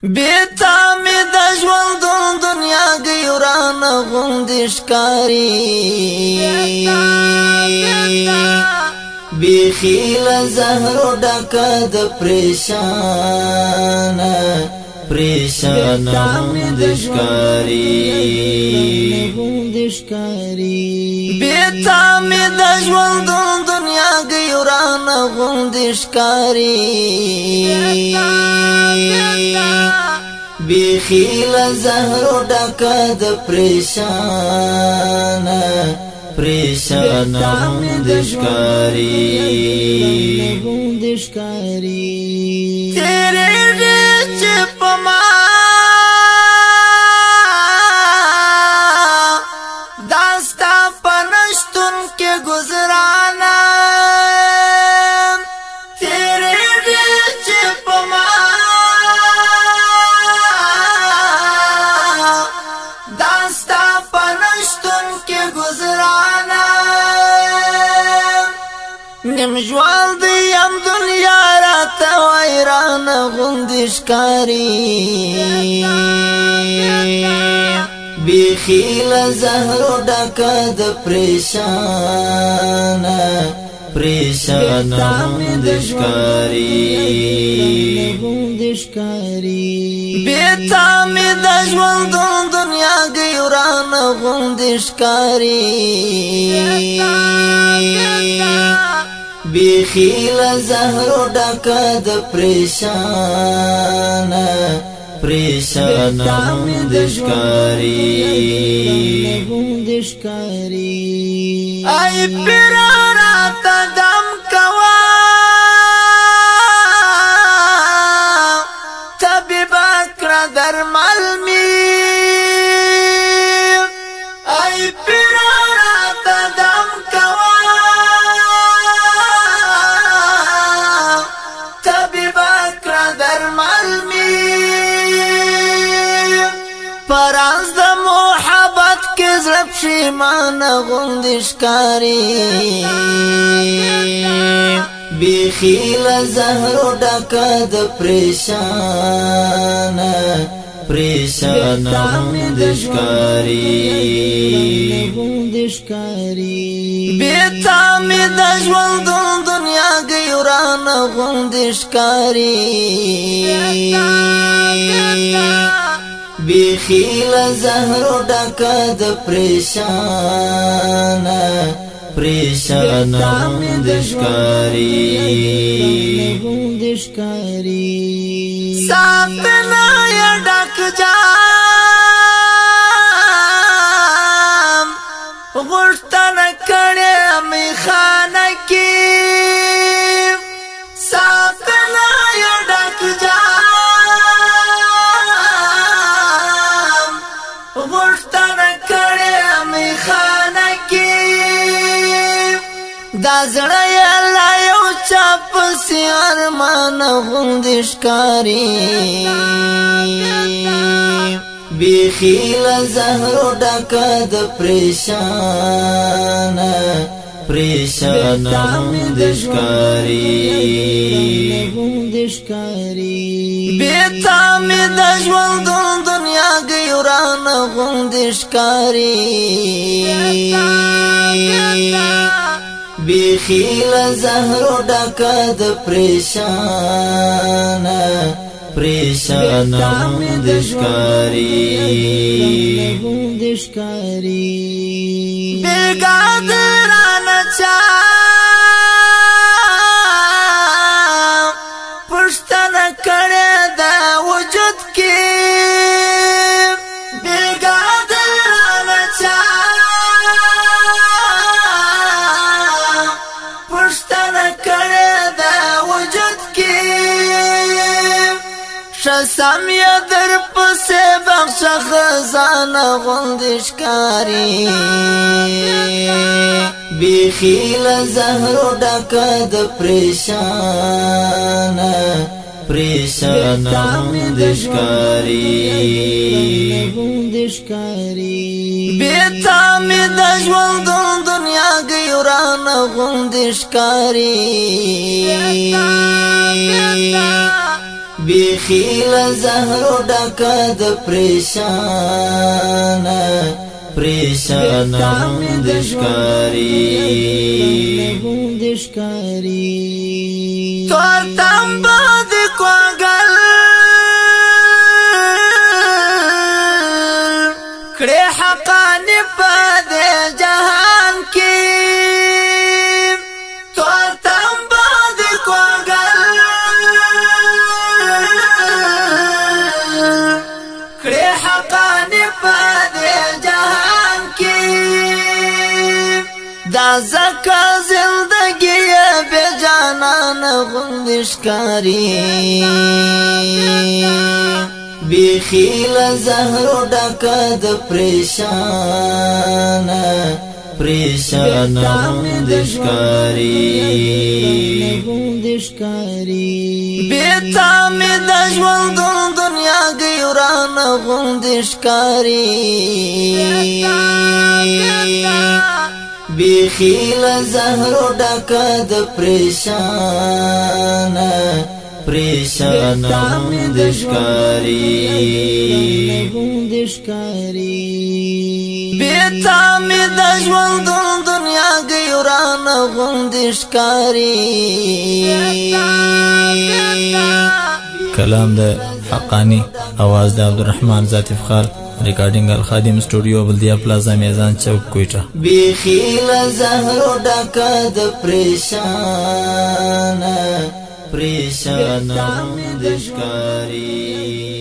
بیتا می د ژوند دنیا ګیران غوندې ښکاري بیخي له زهرو ډکه د پریشان غوندې ښکاري بیتا می د ژوند دنیا ګیران غوندې ښکاري بیخي له زهرو ډکه د پریشان غوندې ښکاري تیرېږي چې په ما دا ستا په نشتون کې ګزرانه نیم ژوند یم دنیا راته ویران غوندې ښکاري بیخي له زهرو ډکه د پریشان غوندې ښکاري بیتا می د ژوند دنیا ګیران غوندې ښکاري بیخي له زهرو ډکه د پریشان غوندې ښکاري ای پیرا راته دم کوه طبیبه کړه درمل می ای پیرا راته دم کوه پراز د محبت کې زړه پښیمان غوندې ښکاري بیخي له زهرو ډکه د پریشان غوندې ښکاري بیتا می د ژوند دنیا ګیران غوندې ښکاري بیخي له زهرو ډکه د پریشان غوندې ښکاري ساتنه یې ډک جام غوښتنه کړې میخانه کې ساتنه یې ډک جام غوښتنه کړې میخانه کې دا زړه یې لا یو چا پسې ارمان غوندې ښکاري بیخي له زهرو ډکه د پریشان غوندې ښکاري بیتا می د ژوند دنیا ګیران غوندې ښکاري بیخي له زهرو ډکه د پریشان غوندې ښکاري بیګا درانه چا پښتنه کړې د وجود کې بیګا درانه چا پښتنه کړې د وجود کې شسم یې در پسې بخښه خزانه غوندې ښکاري بیخي له زهرو ډکه د پریشان غوندې ښکاري بیتا می د ژوند دنیا ګیران غوندې ښکاري بیخیل زهر ډکه د پریشان غوندې ښکاري تور تمبه د کوګل کړې حقانې په دې جهان کې تور تمبه د کوګل کړې حقانې په دې جهان کې دا زکه زندگی بے جانان غوندې ښکاري بیخیل زهر ډکه د پریشان غوندې ښکاري بیتا مې د ژوند دنیا ګیوران غوندې ښکاري بیخیل زهر ډکه د پریشان غوندې ښکاري بیتا مې د ژوند دنیا ګیوران غوندې ښکاري کلام د حقانی، आवाज د عبدالرحمن ذات افتخار، ریکارډینګ الخادم سټوډیو، بلدیه پلازا، میزان چوک، کویټه. بیخیل زهر ډکه د پریشان غوندې ښکاري